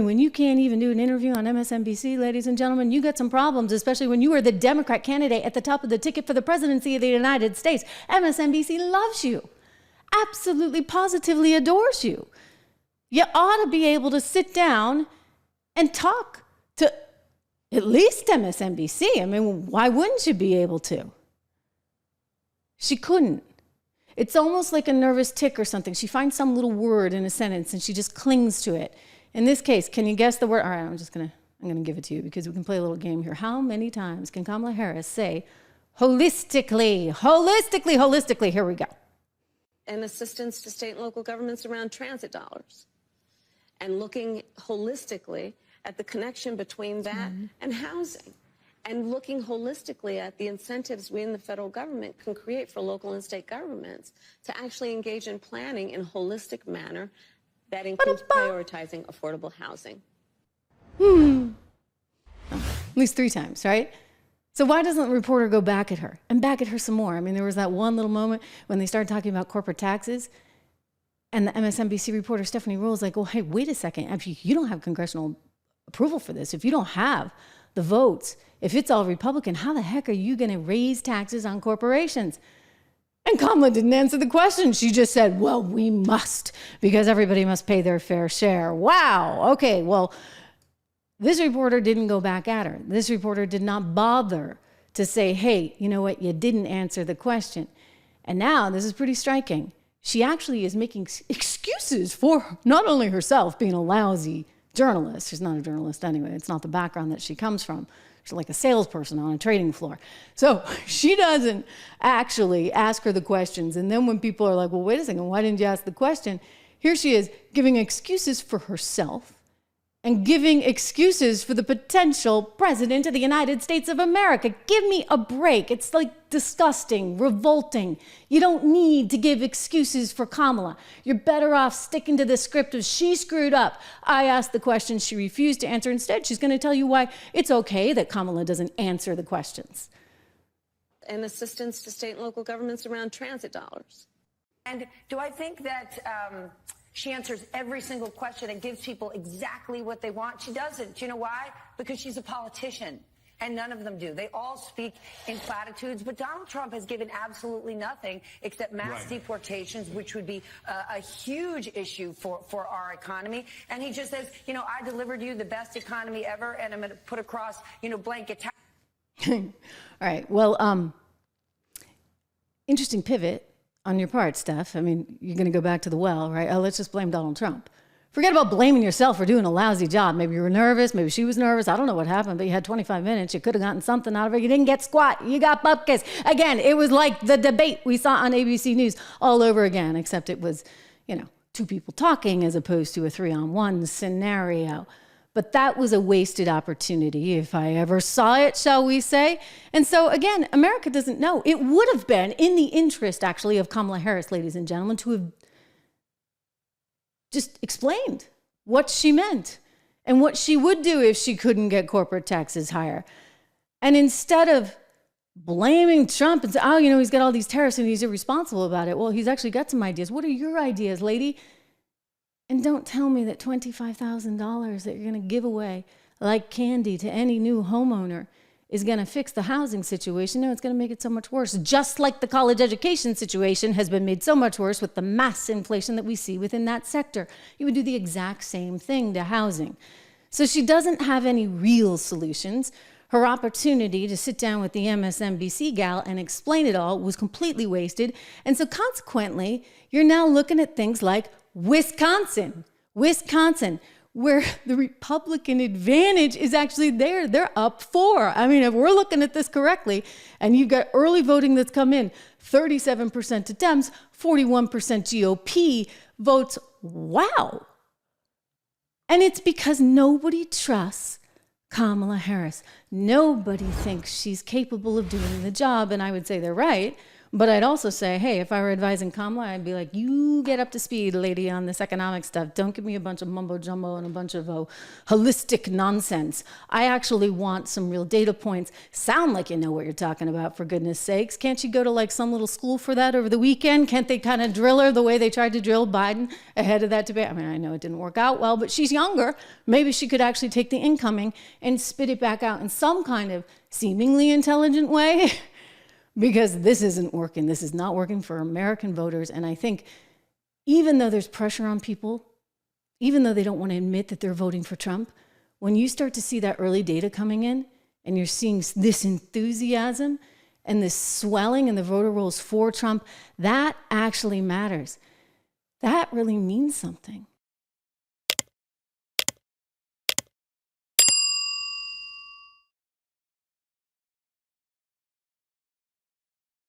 mean, when you can't even do an interview on MSNBC, ladies and gentlemen, you got some problems, especially when you are the Democrat candidate at the top of the ticket for the presidency of the United States. MSNBC loves you, absolutely positively adores you. You ought to be able to sit down and talk to at least MSNBC. I mean, why wouldn't you be able to? She couldn't. It's almost like a nervous tick or something. She finds some little word in a sentence and she just clings to it. In this case, can you guess the word? All right, I'm gonna give it to you because we can play a little game here. How many times can Kamala Harris say holistically? Holistically. Here we go. And assistance to state and local governments around transit dollars. And looking holistically at the connection between that and housing. And looking holistically at the incentives we in the federal government can create for local and state governments to actually engage in planning in a holistic manner that includes prioritizing affordable housing. At least 3 times, right? So why doesn't the reporter go back at her and back at her some more? I mean, there was that one little moment when they started talking about corporate taxes and the MSNBC reporter, Stephanie Ruhle, like, well, hey, wait a second. If you don't have congressional approval for this, if you don't have the votes, if it's all Republican, how the heck are you going to raise taxes on corporations? And Kamala didn't answer the question. She just said, well, we must, because everybody must pay their fair share. Wow. Okay, well, this reporter didn't go back at her. This reporter did not bother to say, hey, you know what, you didn't answer the question. And now, this is pretty striking, she actually is making excuses for not only herself being a lousy journalist. She's not a journalist anyway. It's not the background that she comes from. She's like a salesperson on a trading floor. So she doesn't actually ask her the questions. And then when people are like, well, wait a second, why didn't you ask the question? Here she is giving excuses for herself and giving excuses for the potential president of the United States of America. Give me a break. It's like disgusting, revolting. You don't need to give excuses for Kamala. You're better off sticking to the script of she screwed up. I asked the question, she refused to answer. Instead, she's going to tell you why it's okay that Kamala doesn't answer the questions. And assistance to state and local governments around transit dollars. And do I think that she answers every single question and gives people exactly what they want? She doesn't. Do you know why? Because she's a politician, and none of them do. They all speak in platitudes, but Donald Trump has given absolutely nothing except mass deportations, which would be a huge issue for our economy. And he just says, you know, I delivered you the best economy ever, and I'm going to put across, you know, blanket tax. All right. Well, interesting pivot on your part, Steph. I mean, you're going to go back to the well, right? Oh, let's just blame Donald Trump. Forget about blaming yourself for doing a lousy job. Maybe you were nervous. Maybe she was nervous. I don't know what happened, but you had 25 minutes. You could have gotten something out of it. You didn't get squat. You got bupkis. Again, it was like the debate we saw on ABC News all over again, except it was, you know, 2 people talking as opposed to a 3-on-1 scenario. But that was a wasted opportunity, if I ever saw it, shall we say. And so, again, America doesn't know. It would have been in the interest, actually, of Kamala Harris, ladies and gentlemen, to have just explained what she meant and what she would do if she couldn't get corporate taxes higher. And instead of blaming Trump and saying, oh, you know, he's got all these tariffs and he's irresponsible about it. Well, he's actually got some ideas. What are your ideas, lady? And don't tell me that $25,000 that you're going to give away like candy to any new homeowner is going to fix the housing situation. No, it's going to make it so much worse. Just like the college education situation has been made so much worse with the mass inflation that we see within that sector. You would do the exact same thing to housing. So she doesn't have any real solutions. Her opportunity to sit down with the MSNBC gal and explain it all was completely wasted. And so consequently, you're now looking at things like Wisconsin, where the Republican advantage is actually there. They're up 4. I mean, if we're looking at this correctly, and you've got early voting that's come in, 37% to Dems, 41% GOP votes. Wow. And it's because nobody trusts Kamala Harris. Nobody thinks she's capable of doing the job. And I would say they're right But I'd also say, hey, if I were advising Kamala, I'd be like, you get up to speed, lady, on this economic stuff. Don't give me a bunch of mumbo jumbo and a bunch of holistic nonsense. I actually want some real data points. Sound like you know what you're talking about, for goodness sakes. Can't you go to like some little school for that over the weekend? Can't they kind of drill her the way they tried to drill Biden ahead of that debate? I mean, I know it didn't work out well, but she's younger. Maybe she could actually take the incoming and spit it back out in some kind of seemingly intelligent way. Because this isn't working. This is not working for American voters. And I think even though there's pressure on people, even though they don't want to admit that they're voting for Trump, when you start to see that early data coming in and you're seeing this enthusiasm and this swelling in the voter rolls for Trump, that actually matters. That really means something.